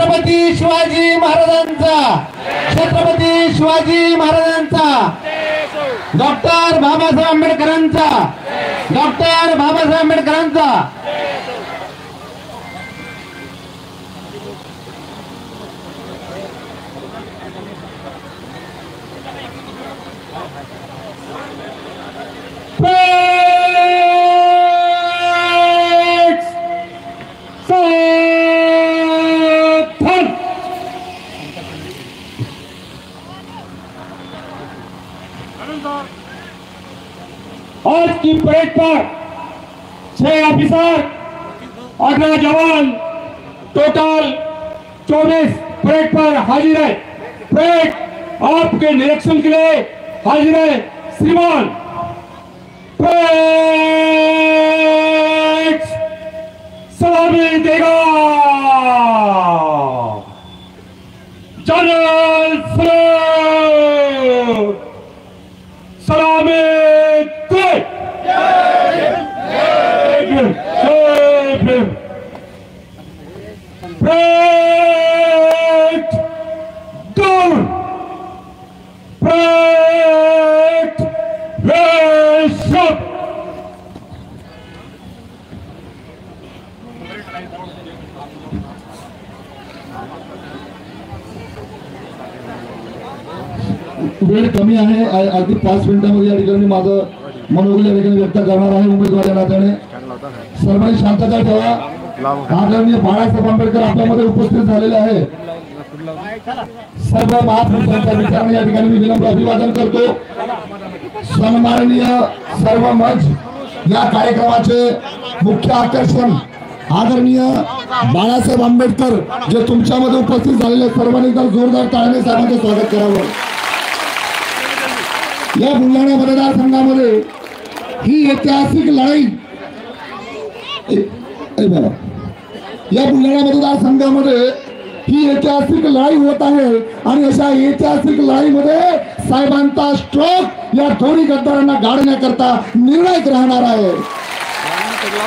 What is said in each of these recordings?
छत्रपती शिवाजी महाराजांचा, छत्रपती शिवाजी महाराजांचा, डॉक्टर बाबासाहेब आंबेडकरांचा, डॉक्टर बाबासाहेब आंबेडकरांचा। आज की परेड पर 6 ऑफिसर, 18 जवान, टोटल 24 परेड पर हाजिर है। परेड आपके निरीक्षण के लिए हाजिर है। श्रीमान परेड सलामी देगा जनरल सलामी Break down! Break! Raise up! वेळ कमी आहे, अगदी 5 मिनिटांमध्ये या ठिकाणी माझं मनोगत या ठिकाणी व्यक्त करणार आहे उमेदवार या नात्याने। सर्वांनी शांतता ठेवा। आदरणीय बाळासाहेब आंबेडकर आपल्यामध्ये उपस्थित झालेले आहे। सर्व महापुरुषांच्या विचाराने या ठिकाणी मी विनम्र अभिवादन करतो। सन्माननीय सर्व मंच, या कार्यक्रमाचे मुख्य आकर्षण आदरणीय बाळासाहेब आंबेडकर जे तुमच्यामध्ये उपस्थित झालेले, सर्वांनी जोरदार टाळ्याने साहेबांचे स्वागत करावं। या बुलढाणा मतदारसंघामध्ये ही ऐतिहासिक लढाई, या बुलढाणा मतदारसंघामध्ये ही ऐतिहासिक लढाई होत आहे आणि अशा ऐतिहासिक लढाईमध्ये साहेबांचा स्ट्रोक या दोन्ही गद्दारांना गाडण्याकरता निर्णायक राहणार आहे।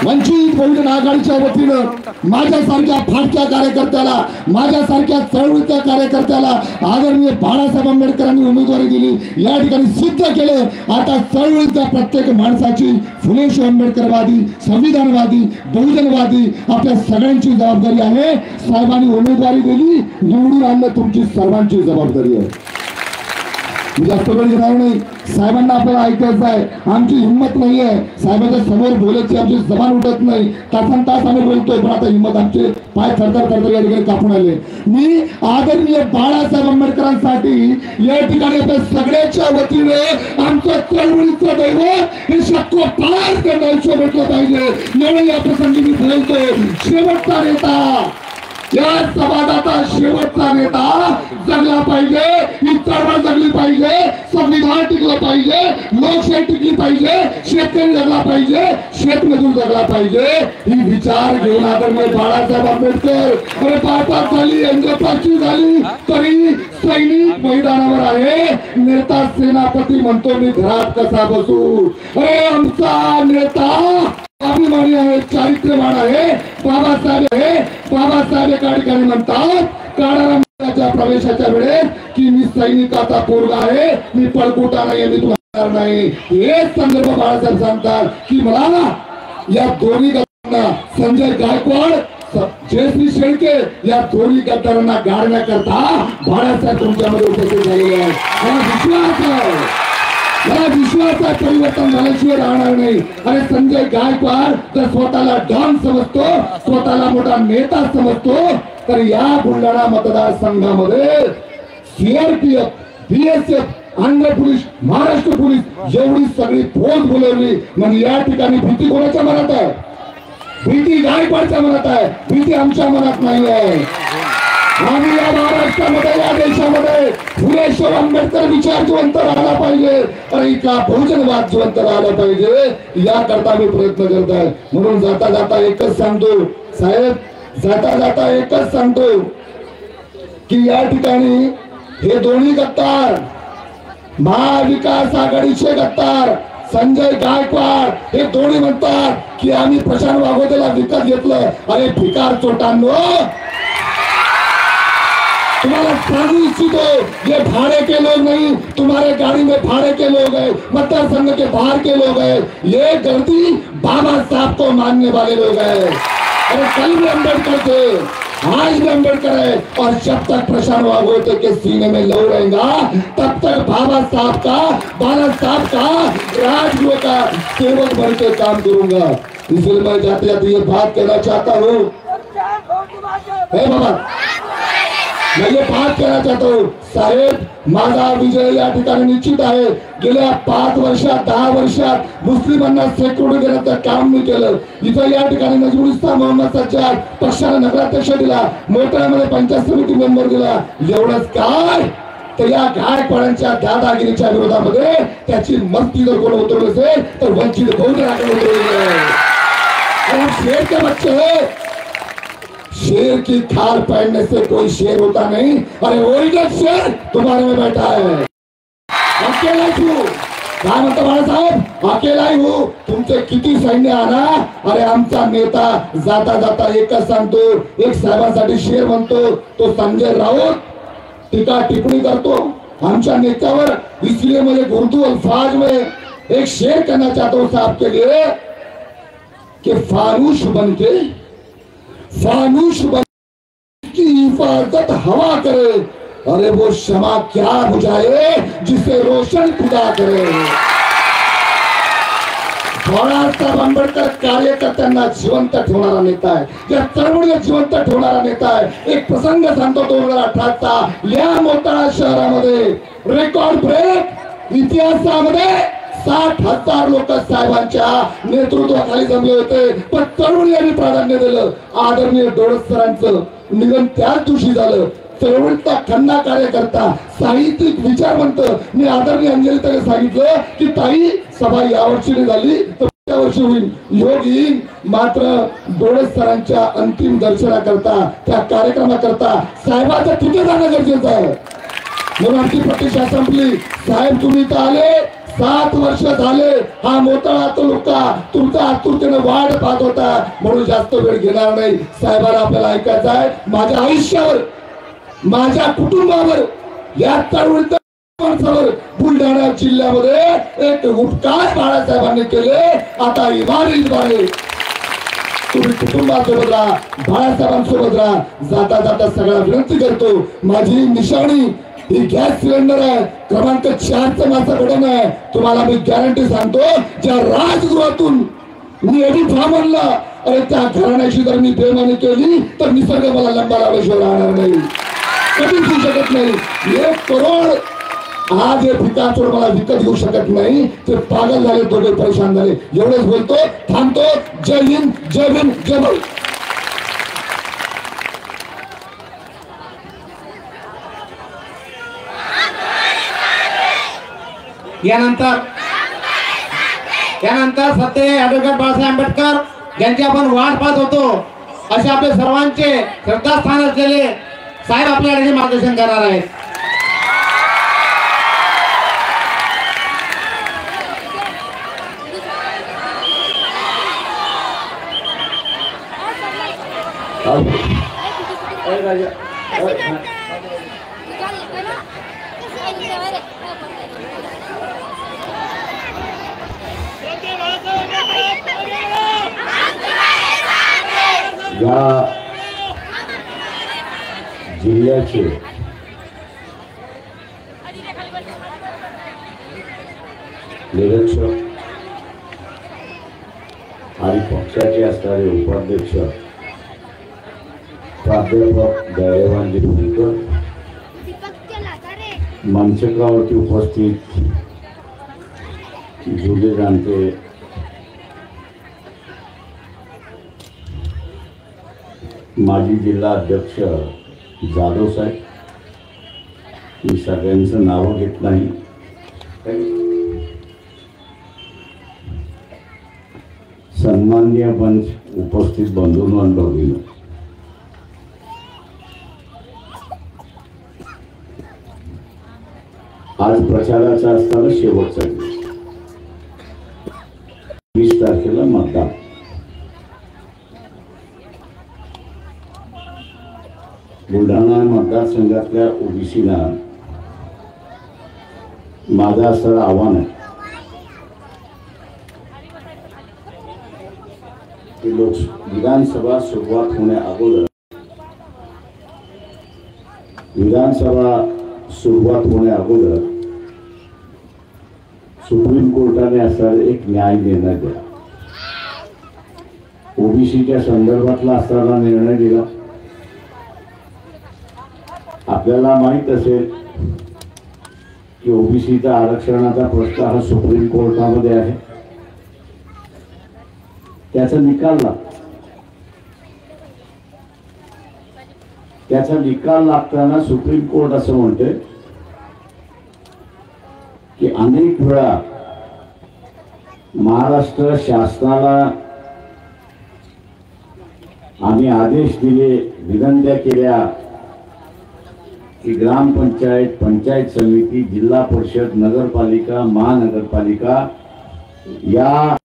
वंचित बहुजन आघाडीच्या वतीनं माझ्यासारख्या फाटक्या कार्यकर्त्याला, माझ्यासारख्या चळवळीच्या कार्यकर्त्याला आदरणीय बाळासाहेब आंबेडकरांनी उमेदवारी दिली, या ठिकाणी सिद्ध केलं। आता चळवळीच्या प्रत्येक माणसाची फुलेशाह आंबेडकरवादी, संविधानवादी, बहुजनवादी आपल्या सगळ्यांची जबाबदारी आहे। साहेबांनी उमेदवारी दिली, निवडून आणणं तुमची सर्वांची जबाबदारी आहे। जास्त वेळ घेणार नाही, साहेबांना आपल्याला ऐकायचं आहे। आमची हिंमत नाही आहे, साहेबांच्या समोर बोलायची आमची जबान उठत नाही। तासन तास आम्ही बोलतोय, पण आता हिंमत आमचे पाय थरथर थरथर या ठिकाणी कापून आले। मी आदरणीय बाळासाहेब आंबेडकरांसाठी या ठिकाणी आपल्या सगळ्याच्या वतीने आमचं चळवळीचं दैवत हे शक्को पार करण्याचं भेटलं पाहिजे म्हणून या प्रसंगी मी बोलतो। शेवटचा नेता, या समाजाचा शेवटचा नेता जगला पाहिजे, ही चळवळ जगली पाहिजे, संविधान टिकलं पाहिजे, लोकशाही टिकली पाहिजे, शेतकरी जगला पाहिजे, शेतमजूर जगला पाहिजे। ही विचार घेऊन आदरणीय बाळासाहेब आंबेडकर अरे पापात झाली, अंगपाची झाली तरी सैनिक मैदानावर आहे। नेता सेनापती म्हणतो मी घरात कसा बसू। अरे आमचा नेता अभिमानी आहे, चारित्र्यवान आहे, बाबासाहेब आहे। बाबासाहेब एका ठिकाणी म्हणतात काळारामाच्या प्रवेशाच्या वेळेस की मी सैनिकाचा पोरगा आहे, मी पळकुटा नाही, मी तुला नाही। हेच संदर्भ बाळासाहेब सांगतात की मला या दोन्ही गद्दारांना, संजय गायकवाड, जयश्री शेळके, या दोन्ही गद्दारांना गाडण्याकरता बाळासाहेब तुमच्यामध्ये उपस्थित झालेले आहेत। मला विश्वास आहे, या विश्वाचा परिवर्तन झाल्याशिवाय राहणार नाही। अरे संजय गायकवाड तर स्वतःला डॉन समजतो, स्वतःला मोठा नेता समजतो, तर या बुलढाणा मतदारसंघामध्ये CRPF, BSF, Andhra police, Maharashtra police एवढी सगळी फौज बोलवली। मग या ठिकाणी भीती कोणाच्या मनात आहे? भीती गायकवाडच्या मनात आहे, भीती आमच्या मनात नाही आहे। आम्ही या महाराष्ट्रामध्ये, या देशामध्ये फुलेशाह आंबेडकर विचार जिवंत राहिला पाहिजे आणि का बहुजनवाद जिवंत राहिला पाहिजे, याकरता मी प्रयत्न करत आहे। म्हणून जाता जाता एकच सांगतो साहेब, जाता जाता एकच सांगतो की या ठिकाणी हे दोन्ही गद्दार, महाविकास आघाडीचे गद्दार संजय गायकवाड हे दोन्ही म्हणतात की आम्ही प्रशांत वाघोतेला विकत घेतलं। अरे भिकार चोटांनो, तुम्हारा सांगू इच्छितो, ये भाड़े के लोग नहीं, तुम्हारे गाड़ी में भाड़े के लोग हैं, मतदार संघ के बाहर के लोग हैं। ये गलती बाबा साहब को मानने वाले लोग हैं। अरे कल भी अम्बेडकर थे, आज भी अम्बेडकर है, और जब तक प्रशांत वागोते के सीने में लहू रहेगा तब तक बाबा साहब का राजगुरु का सेवक बन के काम करूंगा। इसलिए मैं जाते जाते ये बात कहना चाहता हूँ, बाबा मैं ये बात कहना चाहतो, साहेब माझा विजय या ठिकाणी निश्चित आहे। गेल्या 5 वर्षात 10 वर्षात मुस्लिमांना सिक्युरिटी देण्याचं काम मी केलं। इथं या ठिकाणी नजमुल मोहम्मद सज्जाद पक्षाला नगराध्यक्ष दिला, मोठ्यामध्ये पंचायत समिती मेंबर दिला। एवढंच काय तर या गायकवाडांच्या दादागिरीच्या विरोधामध्ये त्याची मस्ती जर कोण उतरवली असेल तर वंचित बहुजनाकडे उतरवली आहे। शेर के बच्चे है, शेर की खाल पहनने से कोई शेर होता नहीं। अरे ओरिजिनल शेर तुम्हारे में बैठा है। अकेला ही हूँ, काय म्हणता बाळासाहेब, अकेला ही हूँ। तुमचे किती सैन्य आणा, अरे आमचा नेता जाता जाता एकच सांगतो, एक साहेबांसाठी शेर म्हणतो, तो संजय राऊत टीका टिप्पणी करतो आमच्या नेत्यावर। इसलिए मुझे उर्दू अल्फाज में एक शेर कहना चाहता हूँ साहब के लिए कि फानूस बन की हिफाजत हवा करे, अरे वो शमा क्या बुझाए जिसे रोशन खुदा करे। बाळासाहेब आंबेडकर कार्यकर्त्यांना जिवंत ठेवणारा नेता आहे, या चळवळीला जिवंत ठेवणारा नेता आहे। एक प्रसंग सांगतो 2018चा, या मोताळा शहरामध्ये रेकॉर्ड ब्रेक इतिहासामध्ये 60,000 लोक साहेबांच्या नेतृत्वाखाली जमले होते, पण चळवळीला प्राधान्य दिलं। आदरणीय डोळस सरांचं निधन त्याच दिवशी झालं। चळवळीचा खन्ना कार्यकर्ता, साहित्यिक विचारवंत, मी आदरणीय अंजलीताईला सांगितलं की ताई सभा यावर्षी नाही झाली तर पुढच्या वर्षी होईल, योग येईल। मात्र डोळस सरांच्या अंतिम दर्शनाकरता, त्या कार्यक्रमाकरता साहेबांचं तिथे जाणं गरजेचं आहे। म्हणून आमची प्रतीक्षा संपली। साहेब तुम्ही इथं आले, 7 वर्ष झाले, हा मोताळा तालुका तुमचा आतुरतेने वाट पाहत होता, म्हणून जास्त वेळ घेणार नाही। साहेबांना आपल्याला ऐकायचं आहे, माझ्या आयुष्यावर, माझ्या कुटुंबावर, या चळवळीत माणसावर बुलढाणा जिल्ह्यामध्ये एक उपकार बाळासाहेबांनी केले। आता इमारत तुम्ही कुटुंबासोबत राहा, बाळासाहेबांसोबत राहा। जाता जाता सगळ्या विनंती करतो, माझी निशाणी ही गॅस सिलेंडर आहे, क्रमांक 4चं माझं बटन आहे। तुम्हाला मी गॅरंटी सांगतो, ज्या राजगृहातून मी एडी फॉर्म आणला, अरे त्या घराण्याशी जर मी बेमानी केली तर निसर्ग मला लंबा लावल्याशिवाय राहणार नाही, कधीच होऊ शकत नाही। 1 करोड आज हे पिकाचोड मला विकत घेऊ शकत नाही, ते पागल झाले, दोघे परेशान झाले। एवढेच बोलतो, थांबतो। जय हिंद, जय भीम, जय भारत। यानंतर सत्य ऍडव्होकेट बाळासाहेब आंबेडकर यांची आपण वाट पाहत होतो, असे आपले सर्वांचे श्रद्धास्थान असलेले साहेब आपल्याकडे मार्गदर्शन करणार आहेत। या जिल्ह्याचे निरीक्षक आणि पक्षाचे असणारे उपाध्यक्ष प्राध्यापक दयावानजी भुईकर, मंचकावरती उपस्थित जुले जाणते माजी जिल्हा अध्यक्ष जाधव साहेब, मी सगळ्यांचं नाव घेत नाही, सन्माननीय मंच उपस्थित बंधूंनो आणि भगिनींनो, आज प्रचाराचा असताना शेवटचा दिवस, 20 तारखेला मतदान। बुलढाणा बुलढाणा मतदारसंघातल्या ओबीसीला माझं असं आव्हान आहे की विधानसभा सुरुवात होण्या अगोदर सुप्रीम कोर्टाने असा एक न्याय निर्णय दिला. ओबीसीच्या संदर्भातला असताना निर्णय दिला. आपल्याला माहित असेल की ओबीसीचा आरक्षणाचा प्रश्न हा सुप्रीम कोर्टामध्ये आहे. त्याचा निकाल लागताना सुप्रीम कोर्ट असं म्हणते की अनेक वेळा महाराष्ट्र शासनाला आम्ही आदेश दिले, विनंत्या केल्या की ग्रामपंचायत, पंचायत समिती, जिल्हा परिषद, नगरपालिका, महानगरपालिका या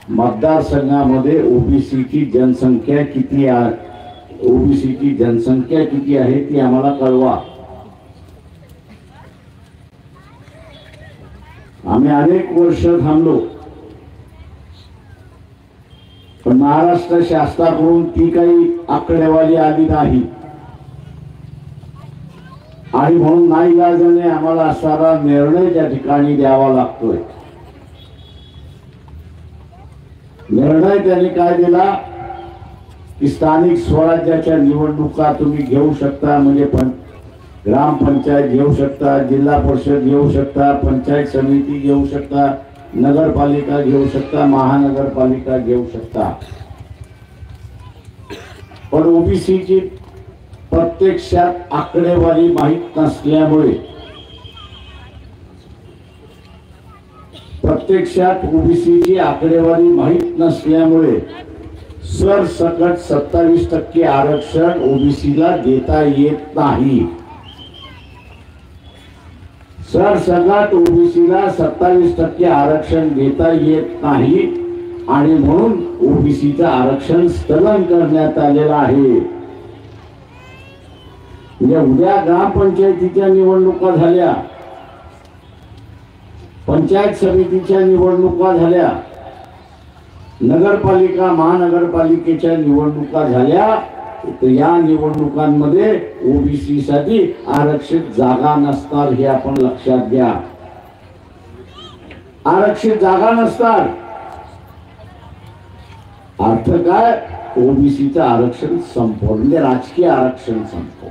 मतदारसंघामध्ये ओबीसीची जनसंख्या किती आहे ती आम्हाला कळवा. आम्ही अनेक वर्ष थांबलो, पण महाराष्ट्र शासनाकडून ती काही आकडेवारी आली नाही आणि म्हणून नाईलाजाने आम्हाला असा निर्णय त्या ठिकाणी द्यावा लागतोय. निर्णय त्यांनी काय दिला की स्थानिक स्वराज्याच्या निवडणुका तुम्ही घेऊ शकता, म्हणजे ग्रामपंचायत घेऊ शकता, जिल्हा परिषद घेऊ शकता, पंचायत समिती घेऊ शकता, नगरपालिका घेऊ शकता, महानगरपालिका घेऊ शकता. पण ओबीसीची प्रत्यक्षात आकडेवारी माहीत नसल्यामुळे सरसकट 27% आरक्षण ओबीसीला देता येत नाही. सरसकट ओबीसीला 27% आरक्षण देता येत नाही आणि म्हणून ओबीसीचं आरक्षण स्थगन करण्यात आलेलं आहे. म्हणजे उद्या ग्रामपंचायतीच्या निवडणुका झाल्या, पंचायत समितीच्या निवडणुका झाल्या, नगरपालिका, महानगरपालिकेच्या निवडणुका झाल्या, तर या निवडणुकांमध्ये ओबीसी साठी आरक्षित जागा नसणार हे आपण लक्षात घ्या. आरक्षित जागा नसणार अर्थ काय? ओबीसीचं आरक्षण संपूर्ण राजकीय आरक्षण संपव.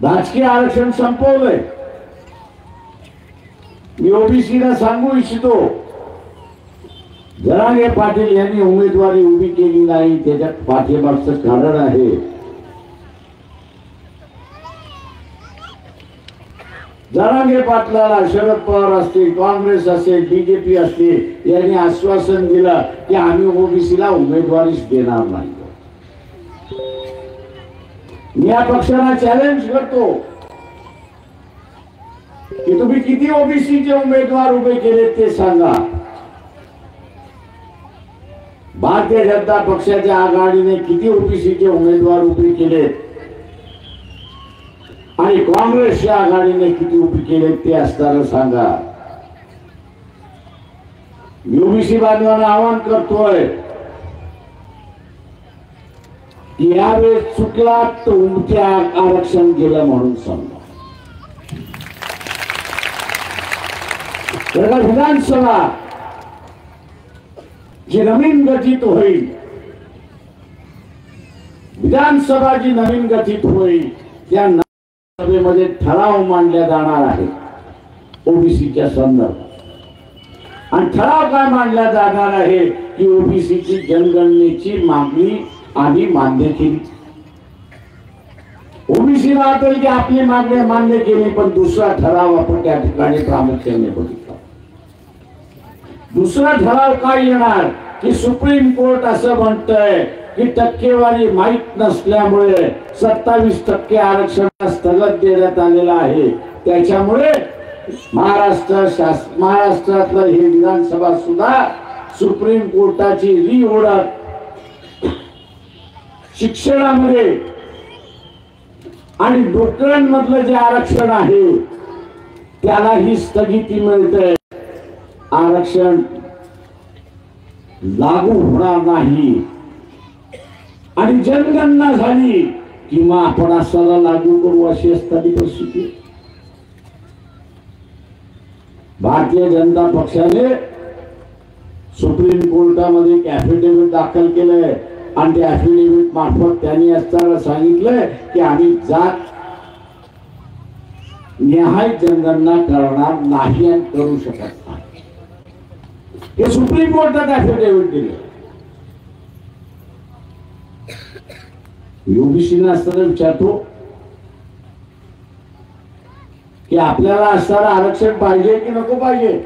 राजकीय आरक्षण संपवलंय. मी ओबीसीला सांगू इच्छितो, जरांगे पाटील यांनी उमेदवारी उभी केली नाही, त्याच्यात पाठीमागचं कारण आहे. जरांगे पाटलाला शरद पवार असतील, काँग्रेस असेल, बीजेपी असतील, यांनी आश्वासन दिलं की आम्ही ओबीसीला उमेदवारीच देणार नाही. मी या पक्षाला चॅलेंज करतो की तुम्ही किती ओबीसीचे उमेदवार उभे केले ते सांगा. भारतीय जनता पक्षाच्या आघाडीने किती ओबीसीचे उमेदवार उभे केलेत आणि काँग्रेसच्या आघाडीने किती उभे केलेत ते असताना सांगा. ओबीसी बांधवांना आवाहन करतोय की यावेळेस चुकला तर उमच्या आरक्षण गेलं म्हणून समजा. विधानसभा जी नवीन गठीत होईल, विधानसभा जी नवीन गठीत होईल त्या सभेमध्ये ठराव मांडल्या जाणार आहे ओबीसीच्या संदर्भात. आणि ठराव काय मांडला जाणार आहे की ओबीसीची जनगणनेची मागणी आम्ही मान्य केली. ओबीसी वाटेल की आपली मागणी मान्य केली, पण दुसरा ठराव आपण त्या ठिकाणी प्रामुख्याने बघितला. दुसरा ठराव काय येणार की सुप्रीम कोर्ट असं म्हणतंय की टक्केवारी माहीत नसल्यामुळे 27% आरक्षण स्थगित देण्यात आलेलं आहे. त्याच्यामुळे महाराष्ट्रातलं हे विधानसभा सुद्धा सुप्रीम कोर्टाची रिओर्डर शिक्षणामध्ये आणि नोकऱ्यांमधलं जे आरक्षण आहे त्यालाही स्थगिती मिळते. आरक्षण लागू होणार नाही आणि जनगणना झाली किंवा आपण असाला लागू करू अशी असताना परिस्थिती. भारतीय जनता पक्षाने सुप्रीम कोर्टामध्ये एक ऍफिडेव्हिट दाखल केलंय आणि त्या ऍफिडेव्हिट मार्फत त्यांनी असताना सांगितलंय की आम्ही जात निहाय जनगणना करणार नाही आणि करू शकत नाही. हे सुप्रीम कोर्टात ऍफिडेव्हिट दिले. ओबीसीना असताना विचारतो की आपल्याला असणारं आरक्षण पाहिजे की नको पाहिजे.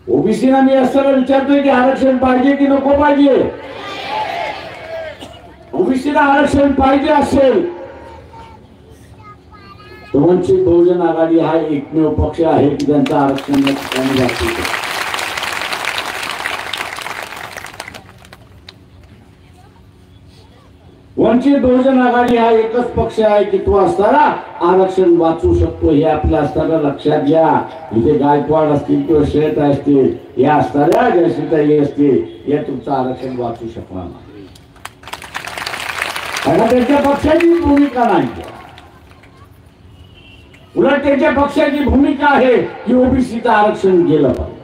ओबीसीना मी असताना विचारतोय की आरक्षण पाहिजे की नको पाहिजे. ओबीसीला आरक्षण पाहिजे असेल तर वंचित बहुजन आघाडी हा एकमेव पक्ष आहे की त्यांचं आरक्षण वंचित बहुजन आघाडी हा एकच पक्ष आहे की तो असताना आरक्षण वाचू शकतो. हे आपल्या असताना लक्षात घ्या. इथे गायकवाड असतील किंवा श्रेत असतील या असताना जयश्रीताई असतील हे तुमचं आरक्षण वाचू शकणार नाही. कारण त्यांच्या पक्षाची भूमिका नाही. उलट त्यांच्या पक्षाची भूमिका आहे की ओबीसीचं आरक्षण गेलं पाहिजे.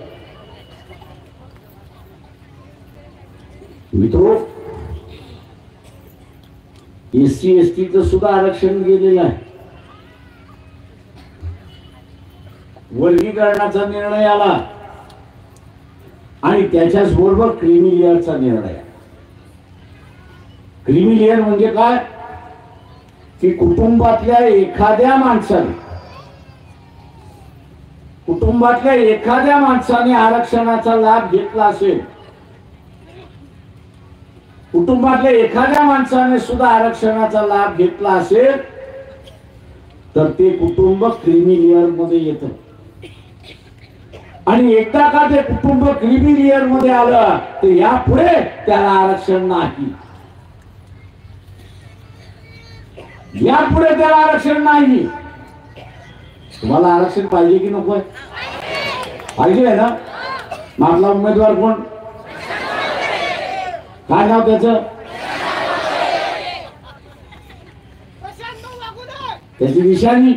मित्रो, एससी एसटीचं सुद्धा आरक्षण गेलेलं आहे. वर्गीकरणाचा निर्णय आला आणि त्याच्याच बरोबर क्रीमी लेअरचा निर्णय. क्रीमी लेअर म्हणजे काय की कुटुंबातल्या एखाद्या माणसाने आरक्षणाचा लाभ घेतला असेल, कुटुंबातल्या एखाद्या माणसाने सुद्धा आरक्षणाचा लाभ घेतला असेल तर ते कुटुंब क्रीमी लेअर मध्ये येतं. आणि एकदा का ते कुटुंब क्रीमी लेअर मध्ये आलं तर यापुढे त्याला आरक्षण नाही. यापुढे त्याला आरक्षण नाही. तुम्हाला आरक्षण पाहिजे की नको? पाहिजे आहे ना. आपला उमेदवार कोण? काय नाव त्याचं? त्याची निशाणी.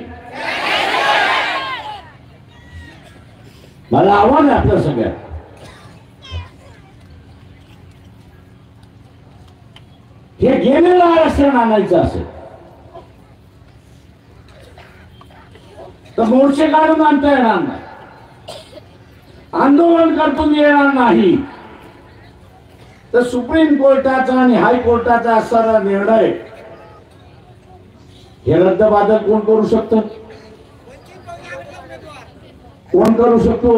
मला आव्हान आहे आपल्या सगळ्या, हे गेलेलं आरक्षण आणायचं असेल तर मोर्चे काढून आणता येणार नाही, आंदोलन करतून येणार नाही. तर सुप्रीम कोर्टाचा आणि हायकोर्टाचा असणारा निर्णय हे रद्दबादल कोण करू शकतं? कोण करू शकतो?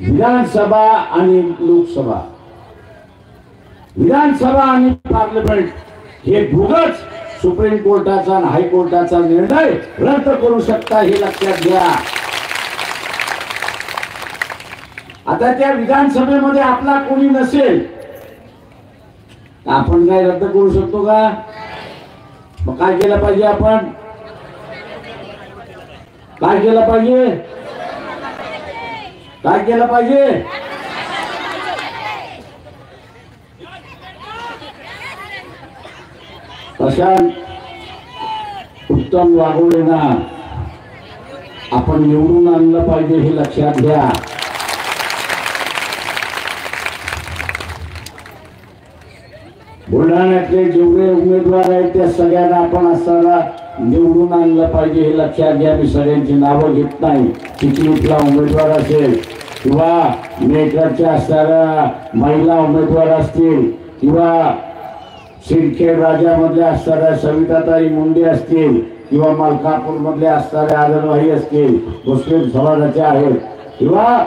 विधानसभा आणि लोकसभा, विधानसभा आणि पार्लमेंट हे दोघच सुप्रीम कोर्टाचा आणि हायकोर्टाचा निर्णय रद्द करू शकता. हे लक्षात घ्या. आता त्या विधानसभेमध्ये आपला कोणी नसेल आपण काय रद्द करू शकतो का? मग काय केलं पाहिजे? आपण काय केलं पाहिजे? काय केलं पाहिजे? प्रशांत उत्तम वाघोडेंना आपण निवडून आणलं पाहिजे. हे लक्षात घ्या. बुलढाण्यातले जेवढे उमेदवार आहेत त्या सगळ्यांना आपण असताना निवडून आणलं पाहिजे. हे लक्षात घ्या. मी सगळ्यांची नावं घेत नाही. चिखलीतला उमेदवार असेल किंवा मेटरच्या असणाऱ्या महिला उमेदवार असतील किंवा सिंदखेड राजामधल्या असणाऱ्या सविताताई मुंडे असतील किंवा मलकापूर मधल्या असणाऱ्या आदरभाई असतील, मुस्लिम समाजाचे आहेत, किंवा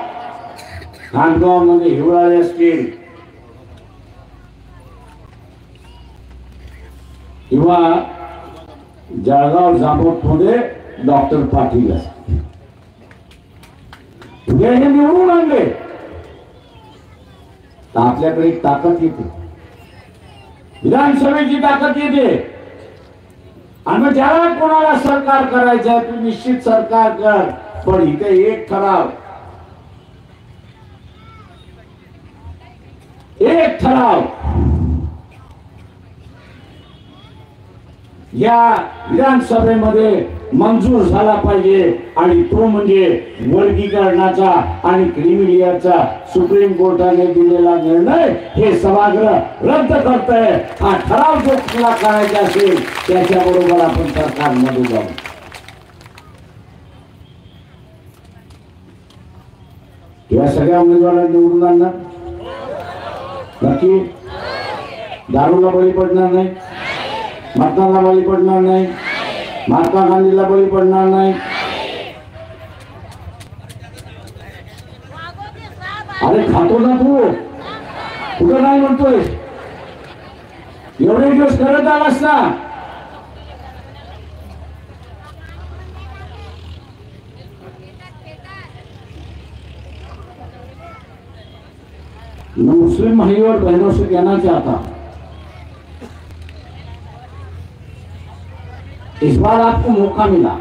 खानगाव मध्ये हिवराळे असतील किंवा जळगाव जामोद मध्ये डॉक्टर पाटील असतील. उद्या हे निवडून आणले तर आपल्याकडे एक ताकद येते, विधानसभेची ताकद येते. आणि मग ज्याला कोणाला सरकार करायचं आहे तू निश्चित सरकार कर, पण इथे एक ठराव या विधानसभेमध्ये मंजूर झाला पाहिजे आणि तो म्हणजे वर्गीकरणाचा आणि क्रिमिलियरचा सुप्रीम कोर्टाने दिलेला निर्णय हे सभागृह रद्द करतंय. हा ठराव जो तुला करायचा असेल त्याच्याबरोबर आपण सरकारमध्ये जाऊ. या सगळ्या उमेदवारांना निवडून आणणार नक्की. दारूला बळी पडणार नाही, मतदानाला बळी पडणार नाही, महात्मा गांधीला बळी पडणार नाही. अरे खातो ना तू, कुठं नाही म्हणतोय, एवढे दिवस करत आलास ना. मैं मुस्लिम भाइयों और बहनों से कहना चाहता, इस बार आपको मौका मिला.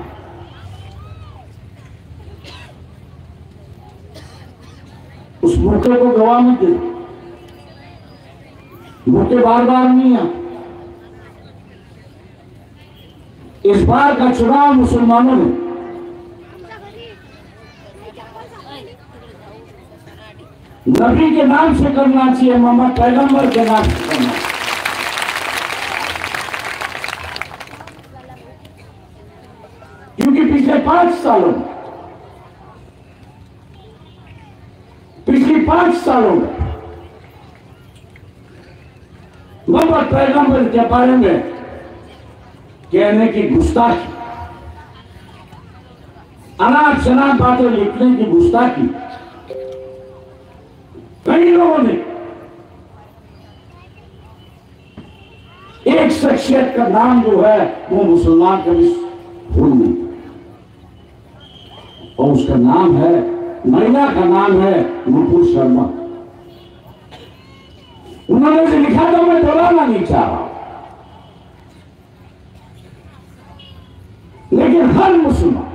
उस मौके को गवा मत दे. मौके बार बार नहीं है. इस बार का चुनाव मुसलमानों ने नबी के नाम से करना चाहिए, मोहम्मद पैगंबर के नाम से करना. क्योंकि पिछले 5 सालों में मोहम्मद पैगंबर के बारे में कहने की गुस्ताखी, अनाप शनाप बातें लिखने की गुस्ताखी कई लोगों ने एक शख्सियत का नाम जो है वो मुसलमान कभी भूल नहीं, और उसका नाम है, महिला का नाम है नुपुर शर्मा. उन्होंने जो लिखा था मैं दोहराना नहीं चाह रहा, लेकिन हर मुसलमान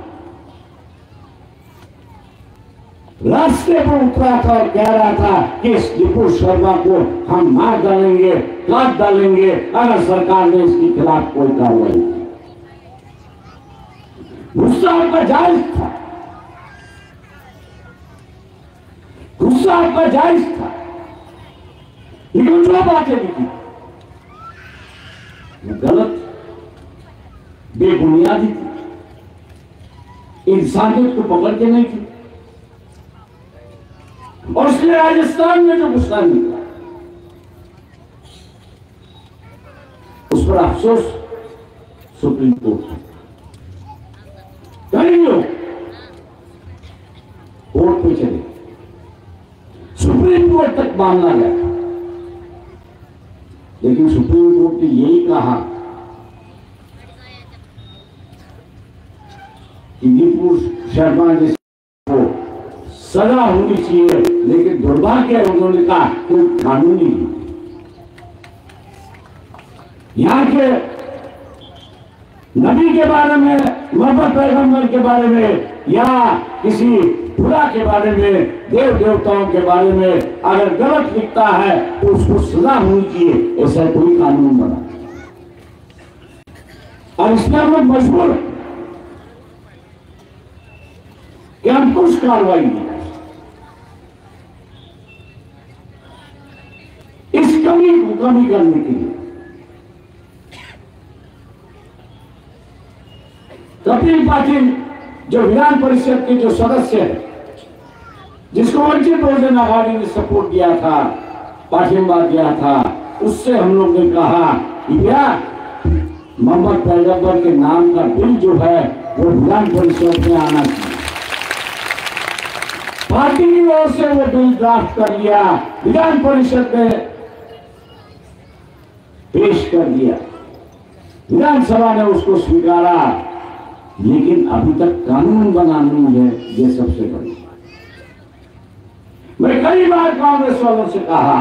रास्ते पर उतरा था और कह रहा था कि इस नुपुर शर्मा को हम मार डालेंगे, काट डालेंगे अगर सरकार ने इसके खिलाफ कोई कार्रवाई की. गुस्सा आपका जायज था, गुस्सा आपका जायज था, लेकिन जो बातें लिखी वो गलत, बेबुनियादी थी, इंसानियत को पकड़ के नहीं थी. और इसलिए राजस्थान में जो गुस्सा निकला उस पर अफसोस सुप्रीम कोर्ट, कई लोग कोर्ट पे चले, सुप्रीम कोर्ट तक मामला गया, लेकिन सुप्रीम कोर्ट ने यही कहा कि नुपुर शर्मा जैसे को सजा होनी चाहिए, लेकिन दुर्भाग्य है उन्होंने कहा कोई कानूनी नहीं. यहाँ के नबी के बारे में, मोहम्मद पैगंबर के बारे में या किसी खुदा के बारे में, देव देवताओं के बारे में अगर गलत लिखता है तो उसको सजा होनी चाहिए, ऐसा कोई कानून बना. और इसमें हम लोग मजबूर हैं कि हम कुछ कार्रवाई नहीं. इस कमी को कमी करने के लिए कपिल पाटिल जो विधान परिषद के जो सदस्य है, जिसको वंचित बहुजन आघाड़ी ने सपोर्ट दिया था, पाठिंबा दिया था, उससे हम लोग ने कहा कि भैया मोहम्मद पैगंबर के नाम का बिल जो है वो विधान परिषद में आना चाहिए. पार्टी की ओर से वो बिल ड्राफ्ट कर लिया, विधान परिषद में पेश कर दिया, विधानसभा ने उसको स्वीकारा, लेकिन अभी तक कानून बना नहीं है. ये सबसे बड़ी बात. बार कांग्रेस वालों से कहा,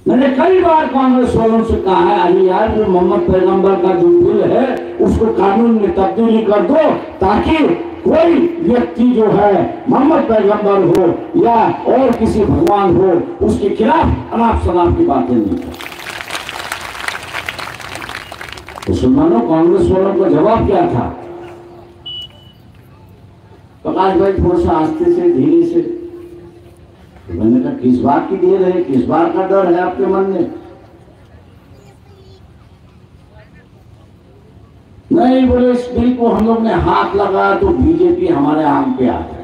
मैंने कई बार कांग्रेस वालों से कहा है, अरे यार जो मोहम्मद पैगंबर का जो बिल है उसको कानून में तब्दीली कर दो, ताकि कोई व्यक्ति जो है मोहम्मद पैगंबर हो या और किसी भगवान हो उसके खिलाफ अनाप शनाप की बातें नहीं कर। मुसलमानों, कांग्रेस वालों का जवाब क्या था? प्रकाश भाई थोड़ा सा आस्ते से धीरे से। मैंने कहा किस बात की देर है, किस बात का डर है आपके मन में? नहीं बोले, इस बिल को हम लोग ने हाथ लगाया तो बीजेपी हमारे आंख पे आ गई।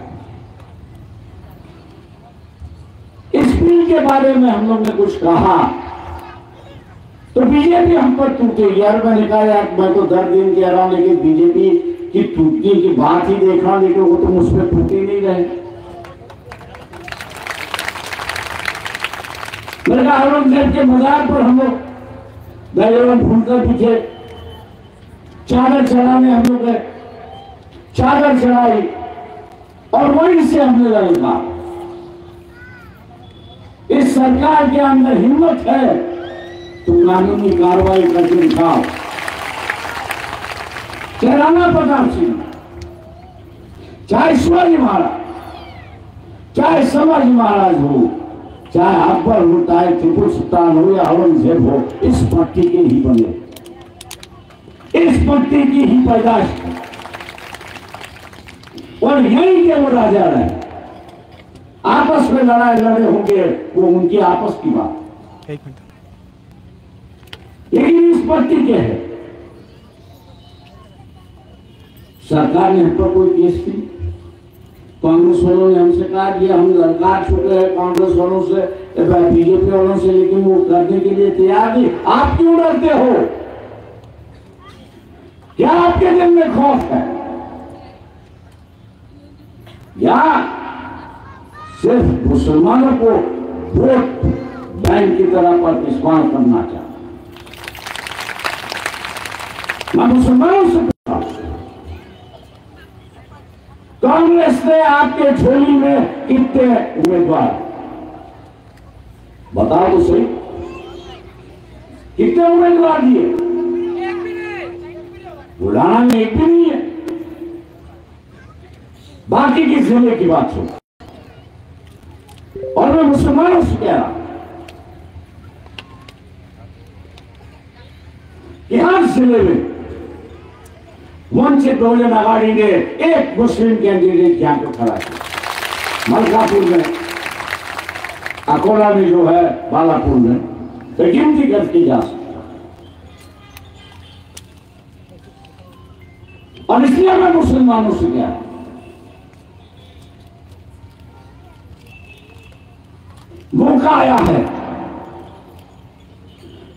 इस बिल के बारे में हम लोग ने कुछ कहा तो बीजेपी हम पर टूटेगी। यार मैंने कहा यार मैं तो 10 दिन कह रहा हूं, लेकिन बीजेपी की टूटने की बात ही देख रहा हूं, लेकिन वो तो मुझ पर टूट ही नहीं रहे। मैंने कहा औरंगजेब के मजार पर हम लोग बैलून फूलकर पीछे चादर चढ़ाने हम लोग गए, चादर चढ़ाई और वहीं से हमने लगा। इस सरकार के अंदर हिम्मत है तो कानूनी कार्रवाई करके दिखाओ। चाहे राणा प्रताप सिंह, चाहे शिवाजी महाराज, चाहे संभाजी महाराज हो, चाहे अकबर हो, चाहे टीपू सुल्तान हो या औरंगजेब हो, इस पट्टी के ही बने, इस पट्टी की ही पैदाश और यही के वो राजा रहे। आपस में लड़ाई लड़े होंगे वो उनकी आपस की बात, लेकिन इस पट्टी के है। सरकार ने हम पर कोई केस की, कांग्रेस वालों ने हमसे कहा कि हम लड़कार चुके हैं कांग्रेस वालों से, बीजेपी वालों से, लेकिन वो करने के लिए तैयार नहीं। आप क्यों डरते हो? क्या आपके दिल में खौफ है या सिर्फ मुसलमानों को वोट बैंक की तरह पर इस्तेमाल करना चाहते? मैं मुसलमानों से पूछता हूं, कांग्रेस ने आपके झोली में कितने उम्मीदवार बताओ तो सही, कितने उम्मीदवार दिए? बुलाना में एक भी नहीं है। बाकी की जिले की बात सुन, और मैं मुसलमानों से कह रहा कि हर जिले में वंचित बहुजन आघाड़ी ने एक मुस्लिम कैंडिडेट यहां पर खड़ा किया। मलकापुर में, अकोला में जो है, बालापुर में गिनती करके जा सकती। और इसलिए मैं मुसलमानों से कह रहा हूं, मौका आया है।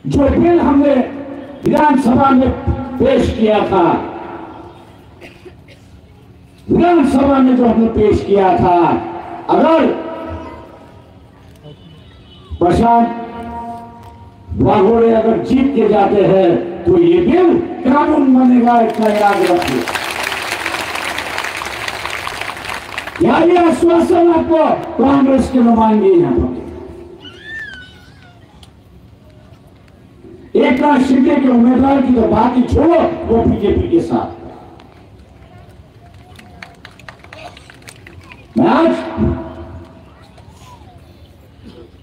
जो बिल हमने विधानसभा में पेश किया था, विधानसभा में जो हमने पेश किया था, अगर प्रशांत वाघोड़े अगर जीत के जाते हैं तो ये बिल कानून बनेगा, इतना याद रखिए। क्या ये आश्वासन आपको कांग्रेस के नुमाइंदे यहां पर, एक लाख शिंदे के उम्मीदवार की तो बात ही छोड़ो, वो बीजेपी के साथ। मैं आज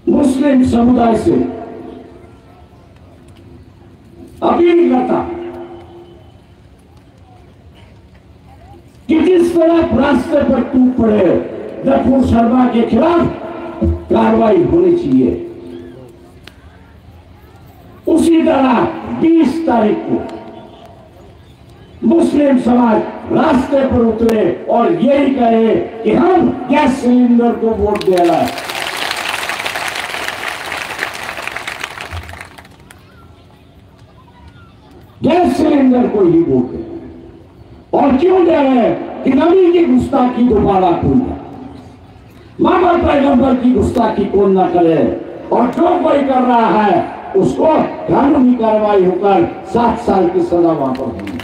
मुस्लिम समुदाय से अपील करता कि जिस तरह रास्ते पर टूट पड़े गफूर शर्मा के खिलाफ कार्रवाई होनी चाहिए, उसी तरह 20 तारीख को मुस्लिम समाज रास्ते पर उतरे और यही कहे कि हम गैस सिलेंडर को वोट दे रहा है। गैस सिलेंडर को ही वोट दे। और क्यों दे रहे हैं? कि नबी की गुस्ताखी दोबारा कोई ना, मोहम्मद पैगंबर की गुस्ताखी कौन ना करे, और जो कोई कर रहा है उसको कानूनी कार्रवाई होकर 7 साल की सजा वापस होगी।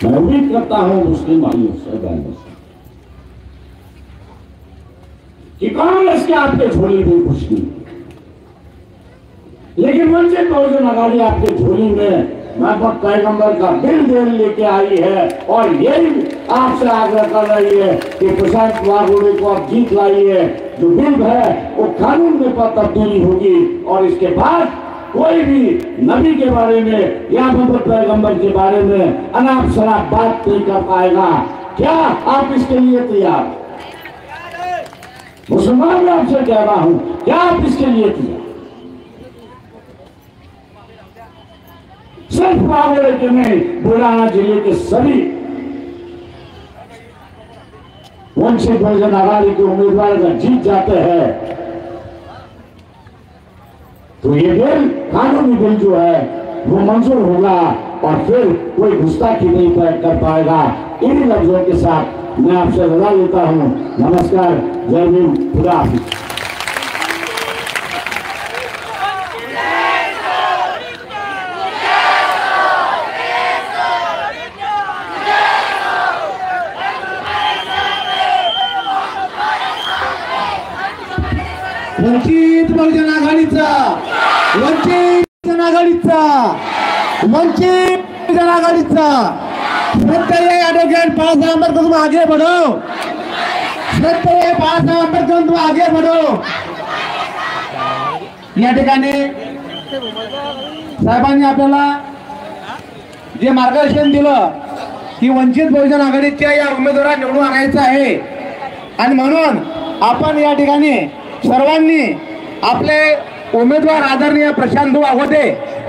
मैं उम्मीद करता हूं मुस्लिम भाइयों से, बहनों से कि कांग्रेस के आपके झोली में कुछ नहीं, लेकिन वंचित बहुजन आघाड़ी आपके झोली में मोहम्मद पैगंबर का बिल लेके आई है और यही आपसे आग्रह कर रही है कि प्रशांत वाघोड़े को आप जीत लाइए। जो बिल है वो कानून में तब्दीली होगी और इसके बाद कोई भी नबी के बारे में या मोहम्मद पैगंबर के बारे में अनाप शराब बात नहीं कर पाएगा। क्या आप इसके लिए तैयार? मुसलमान मैं आपसे कह रहा हूं, क्या आप इसके लिए तैयार? सिर्फ वाघोड़े के नहीं, बुलढाना जिले के सभी वंचित बहुजन आघाड़ी के उम्मीदवार अगर जीत जाते हैं तो ये बिल, कानूनी बिल जो है वो मंजूर होगा और फिर कोई गुस्ताखी नहीं कर पाएगा। इन्हीं लफ्जों के साथ मैं आपसे रजा लेता हूं। नमस्कार, जय भीम, खुदा हाफिज। वंचित बहुजन आघाडीचा, वंचित आघाडीचा, वंचित बहुजन आघाडीचा श्रद्धेय एडवोकेट बाळासाहेब आंबेडकर, तुम आगे बढ़ो। श्रद्धेय बाळासाहेब आंबेडकर, तुम आगे बढ़ो। या ठिकाणी साहेबांनी आपल्याला जे मार्गदर्शन दिलं की वंचित बहुजन आघाडीच्या या उमेदवारांना निवडून आणायचं आहे आणि म्हणून आपण या ठिकाणी सर्वांनी आपले उमेदवार आदरणीय प्रशांत वाघोटे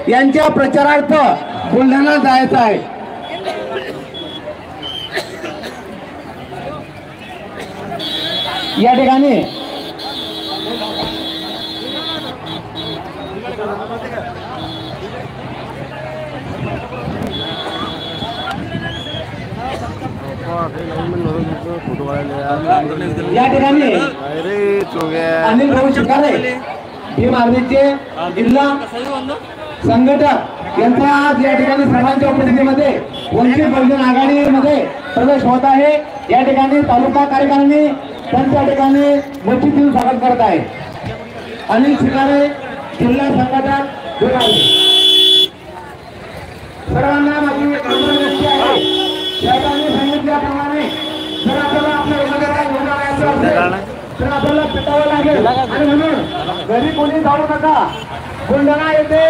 यांच्या प्रचारार्थ बुलढाणा जायचं आहे। या ठिकाणी अनिल भाऊ शिकारे भीम आर्मीचे जिल्हा संघटक यांचा आज या ठिकाणी सर्वांच्या उपस्थितीमध्ये वंचित बहुजन आघाडीमध्ये प्रवेश होत आहे। या ठिकाणी तालुका कार्यकारिणी त्यांच्या ठिकाणी मोठीतील स्वागत करत आहे। अनिल शिकारे जिल्हा संघटक सर्वांना माझी विनंती आहे, साहेबांनी सांगितल्याप्रमाणे जर आपल्याला आपल्या उमेदवाराला निवडून आणायचं असेल तर आपल्याला पिटावं लागेल आणि म्हणून घरी कोणी जाऊ नका। बुलढाणा येथे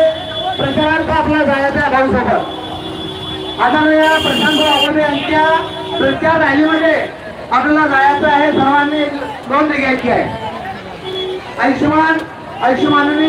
प्रचारार्थ आपल्याला जायचं आहे भाऊसोबत। आदरणीय प्रशांत वाघोटे यांच्या प्रचार रॅलीमध्ये आपल्याला जायचं आहे। सर्वांनी नोंद घ्यायची आहे। आयुष्यमानी